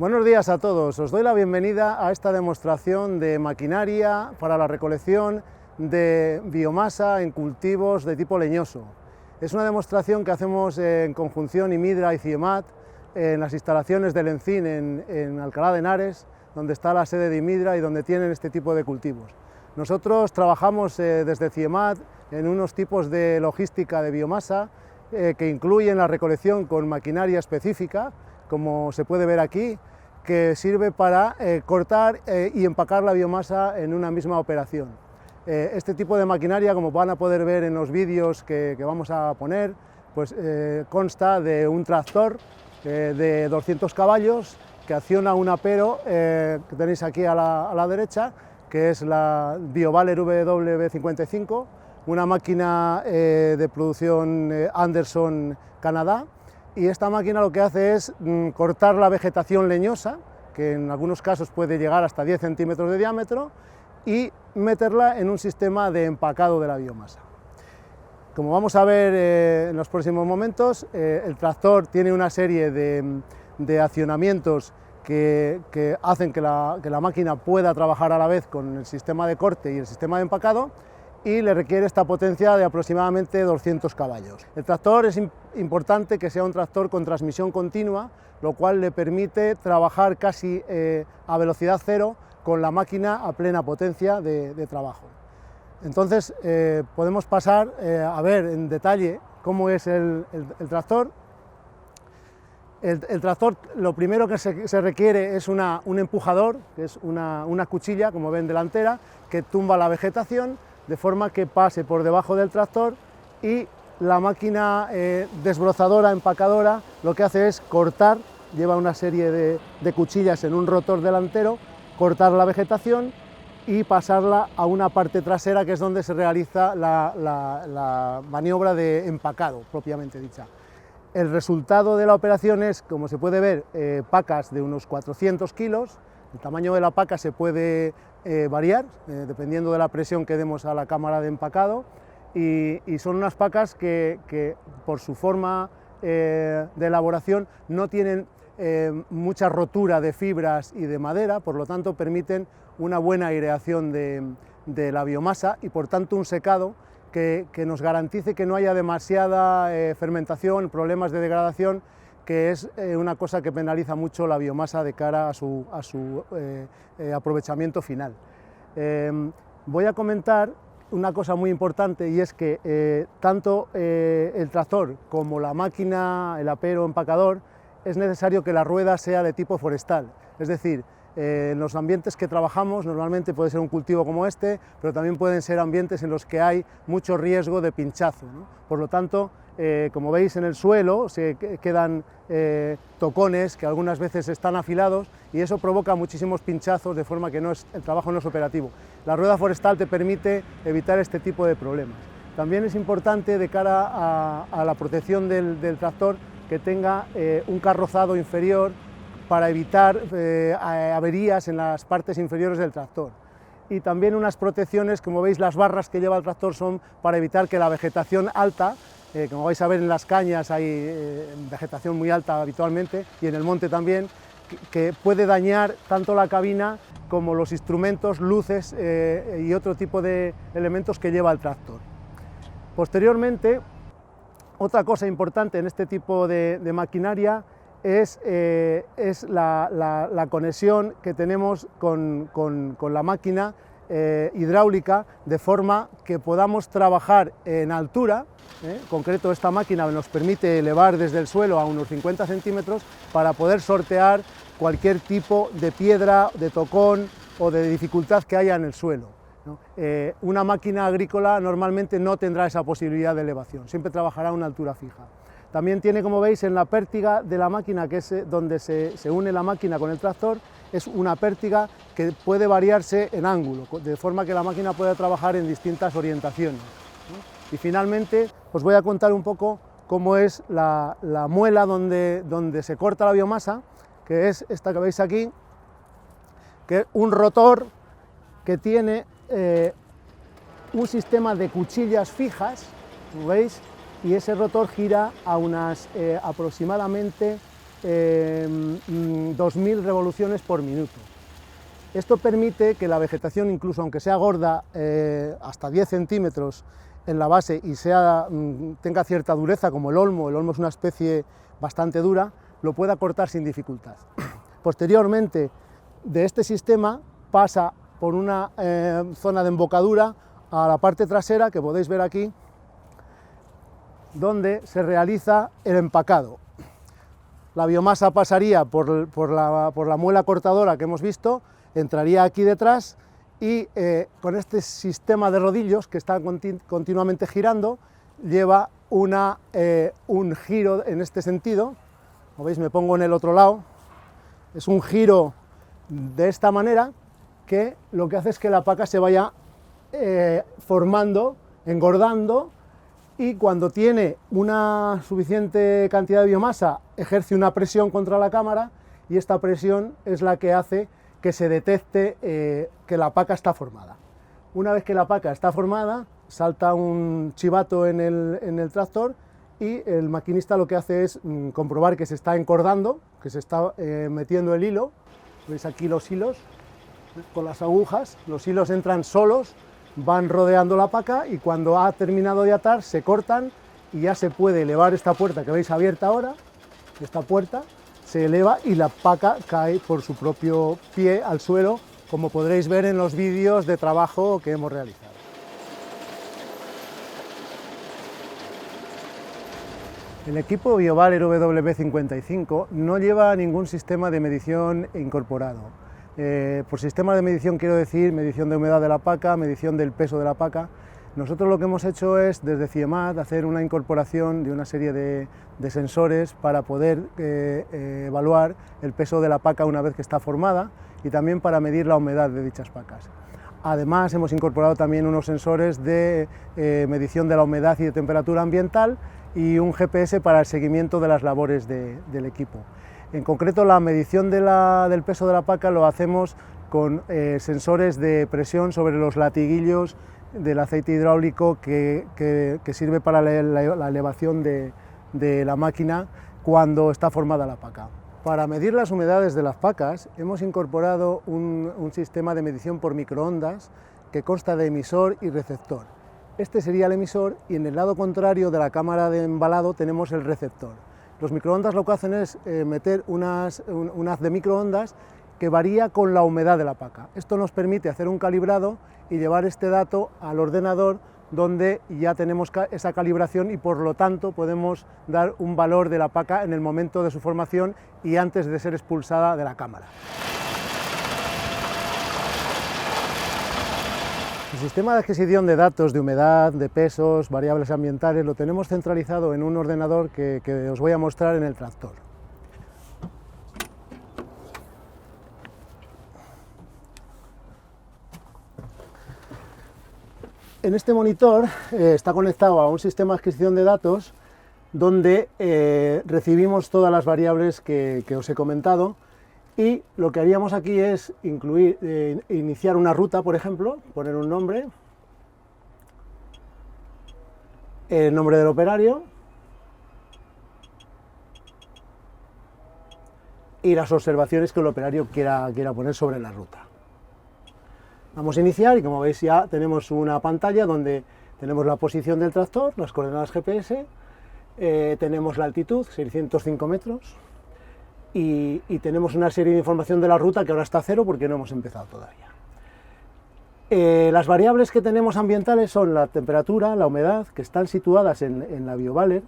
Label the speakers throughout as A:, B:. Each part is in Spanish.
A: Buenos días a todos, os doy la bienvenida a esta demostración de maquinaria para la recolección de biomasa en cultivos de tipo leñoso. Es una demostración que hacemos en conjunción IMIDRA y CIEMAT en las instalaciones del ENCIN en Alcalá de Henares, donde está la sede de IMIDRA y donde tienen este tipo de cultivos. Nosotros trabajamos desde CIEMAT en unos tipos de logística de biomasa que incluyen la recolección con maquinaria específica, como se puede ver aquí, que sirve para cortar y empacar la biomasa en una misma operación. Este tipo de maquinaria, como van a poder ver en los vídeos que vamos a poner, pues consta de un tractor de 200 caballos que acciona un apero que tenéis aquí a la derecha, que es la BioValer WB55, una máquina de producción Anderson, Canadá, y esta máquina lo que hace es cortar la vegetación leñosa, que en algunos casos puede llegar hasta 10 centímetros de diámetro, y meterla en un sistema de empacado de la biomasa. Como vamos a ver en los próximos momentos, el tractor tiene una serie de accionamientos que hacen que la máquina pueda trabajar a la vez con el sistema de corte y el sistema de empacado, y le requiere esta potencia de aproximadamente 200 caballos. El tractor es importante que sea un tractor con transmisión continua, lo cual le permite trabajar casi a velocidad cero con la máquina a plena potencia de trabajo. Entonces podemos pasar a ver en detalle cómo es el tractor. El tractor, lo primero que se requiere es un empujador, que es una cuchilla, como ven, delantera, que tumba la vegetación de forma que pase por debajo del tractor, y la máquina desbrozadora, empacadora, lo que hace es cortar, lleva una serie de cuchillas en un rotor delantero, cortar la vegetación y pasarla a una parte trasera, que es donde se realiza la maniobra de empacado, propiamente dicha. El resultado de la operación es, como se puede ver, pacas de unos 400 kilos, el tamaño de la paca se puede variar, dependiendo de la presión que demos a la cámara de empacado, y son unas pacas que por su forma de elaboración no tienen mucha rotura de fibras y de madera, por lo tanto permiten una buena aireación de la biomasa y por tanto un secado que nos garantice que no haya demasiada fermentación, problemas de degradación, que es una cosa que penaliza mucho la biomasa de cara a su aprovechamiento final. Voy a comentar una cosa muy importante, y es que tanto el tractor como la máquina, el apero empacador, es necesario que la rueda sea de tipo forestal, es decir, en los ambientes que trabajamos normalmente puede ser un cultivo como este, pero también pueden ser ambientes en los que hay mucho riesgo de pinchazo, ¿no? Por lo tanto, como veis en el suelo se quedan tocones que algunas veces están afilados, y eso provoca muchísimos pinchazos, de forma que el trabajo no es operativo. La rueda forestal te permite evitar este tipo de problemas. También es importante, de cara a la protección del tractor, que tenga un carrozado inferior para evitar averías en las partes inferiores del tractor. Y también unas protecciones, como veis, las barras que lleva el tractor son para evitar que la vegetación alta, como vais a ver en las cañas hay vegetación muy alta habitualmente, y en el monte también, que puede dañar tanto la cabina como los instrumentos, luces y otro tipo de elementos que lleva el tractor. Posteriormente, otra cosa importante en este tipo de maquinaria es la conexión que tenemos con la máquina hidráulica, de forma que podamos trabajar en altura. En concreto, esta máquina nos permite elevar desde el suelo a unos 50 centímetros para poder sortear cualquier tipo de piedra, de tocón o de dificultad que haya en el suelo, ¿no? Una máquina agrícola normalmente no tendrá esa posibilidad de elevación, siempre trabajará a una altura fija. También tiene, como veis, en la pértiga de la máquina, que es donde se une la máquina con el tractor, es una pértiga que puede variarse en ángulo, de forma que la máquina pueda trabajar en distintas orientaciones, ¿no? Y finalmente os voy a contar un poco cómo es la muela donde se corta la biomasa, que es esta que veis aquí, que es un rotor que tiene un sistema de cuchillas fijas, como veis, y ese rotor gira a unas aproximadamente 2000 revoluciones por minuto. Esto permite que la vegetación, incluso aunque sea gorda, hasta 10 centímetros en la base y tenga cierta dureza, como el olmo es una especie bastante dura, lo pueda cortar sin dificultad. Posteriormente, de este sistema pasa por una zona de embocadura a la parte trasera, que podéis ver aquí, donde se realiza el empacado. La biomasa pasaría por la muela cortadora que hemos visto, entraría aquí detrás y con este sistema de rodillos que está continuamente girando, lleva un giro en este sentido. Como veis, me pongo en el otro lado. Es un giro de esta manera que lo que hace es que la paca se vaya formando, engordando, y cuando tiene una suficiente cantidad de biomasa ejerce una presión contra la cámara, y esta presión es la que hace que se detecte que la paca está formada. Una vez que la paca está formada, salta un chivato en el tractor y el maquinista lo que hace es comprobar que se está encordando, que se está metiendo el hilo. Veis aquí los hilos con las agujas, los hilos entran solos, van rodeando la paca y cuando ha terminado de atar se cortan y ya se puede elevar esta puerta que veis abierta ahora. Esta puerta se eleva y la paca cae por su propio pie al suelo, como podréis ver en los vídeos de trabajo que hemos realizado. El equipo BioValer W55 no lleva ningún sistema de medición incorporado. Por sistema de medición quiero decir medición de humedad de la paca, medición del peso de la paca. Nosotros lo que hemos hecho es, desde CIEMAT, hacer una incorporación de una serie de sensores para poder evaluar el peso de la paca una vez que está formada y también para medir la humedad de dichas pacas. Además, hemos incorporado también unos sensores de medición de la humedad y de temperatura ambiental y un GPS para el seguimiento de las labores del equipo. En concreto, la medición del peso de la paca lo hacemos con sensores de presión sobre los latiguillos del aceite hidráulico que sirve para la elevación de la máquina cuando está formada la paca. Para medir las humedades de las pacas hemos incorporado un sistema de medición por microondas que consta de emisor y receptor. Este sería el emisor y en el lado contrario de la cámara de embalado tenemos el receptor. Los microondas lo que hacen es meter un haz de microondas que varía con la humedad de la paca. Esto nos permite hacer un calibrado y llevar este dato al ordenador, donde ya tenemos esa calibración y por lo tanto podemos dar un valor de la paca en el momento de su formación y antes de ser expulsada de la cámara. El sistema de adquisición de datos de humedad, de pesos, variables ambientales, lo tenemos centralizado en un ordenador que os voy a mostrar en el tractor. En este monitor está conectado a un sistema de adquisición de datos donde recibimos todas las variables que os he comentado, y lo que haríamos aquí es iniciar una ruta, por ejemplo, poner un nombre, el nombre del operario y las observaciones que el operario quiera poner sobre la ruta. Vamos a iniciar y, como veis, ya tenemos una pantalla donde tenemos la posición del tractor, las coordenadas GPS, tenemos la altitud, 605 metros, y tenemos una serie de información de la ruta que ahora está a 0 porque no hemos empezado todavía. Las variables que tenemos ambientales son la temperatura, la humedad, que están situadas en la BioValer,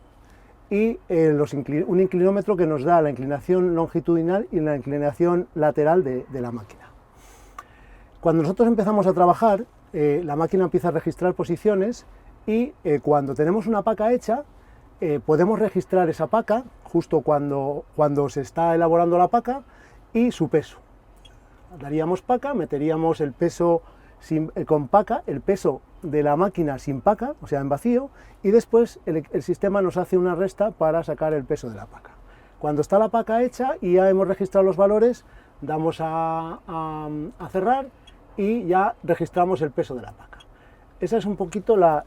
A: y un inclinómetro que nos da la inclinación longitudinal y la inclinación lateral de la máquina. Cuando nosotros empezamos a trabajar, la máquina empieza a registrar posiciones y cuando tenemos una paca hecha, podemos registrar esa paca justo cuando se está elaborando la paca y su peso. Daríamos paca, meteríamos el peso con paca, el peso de la máquina sin paca, o sea en vacío, y después el sistema nos hace una resta para sacar el peso de la paca. Cuando está la paca hecha y ya hemos registrado los valores, damos a cerrar y ya registramos el peso de la paca. esa es un poquito la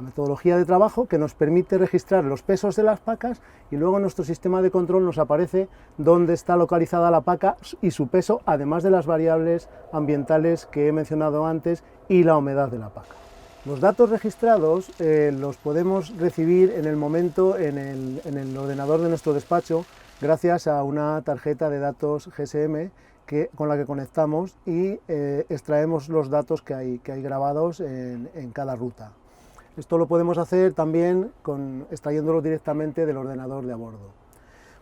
A: metodología de trabajo que nos permite registrar los pesos de las pacas y luego en nuestro sistema de control nos aparece dónde está localizada la paca y su peso, además de las variables ambientales que he mencionado antes y la humedad de la paca. Los datos registrados los podemos recibir en el momento en el ordenador de nuestro despacho gracias a una tarjeta de datos GSM con la que conectamos y extraemos los datos que hay grabados en cada ruta. Esto lo podemos hacer también extrayéndolo directamente del ordenador de a bordo.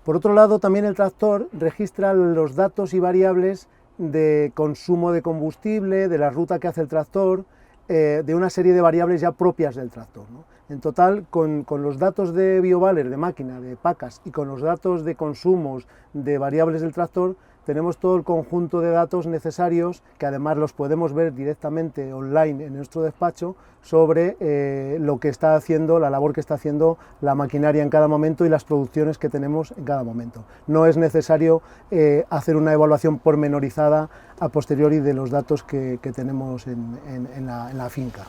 A: Por otro lado, también el tractor registra los datos y variables de consumo de combustible, de la ruta que hace el tractor, de una serie de variables ya propias del tractor, ¿no? En total, con los datos de BioValer, de máquina, de pacas, y con los datos de consumos de variables del tractor, tenemos todo el conjunto de datos necesarios, que además los podemos ver directamente online en nuestro despacho, sobre lo que está haciendo, la labor que está haciendo la maquinaria en cada momento y las producciones que tenemos en cada momento. No es necesario hacer una evaluación pormenorizada a posteriori de los datos que tenemos en la finca.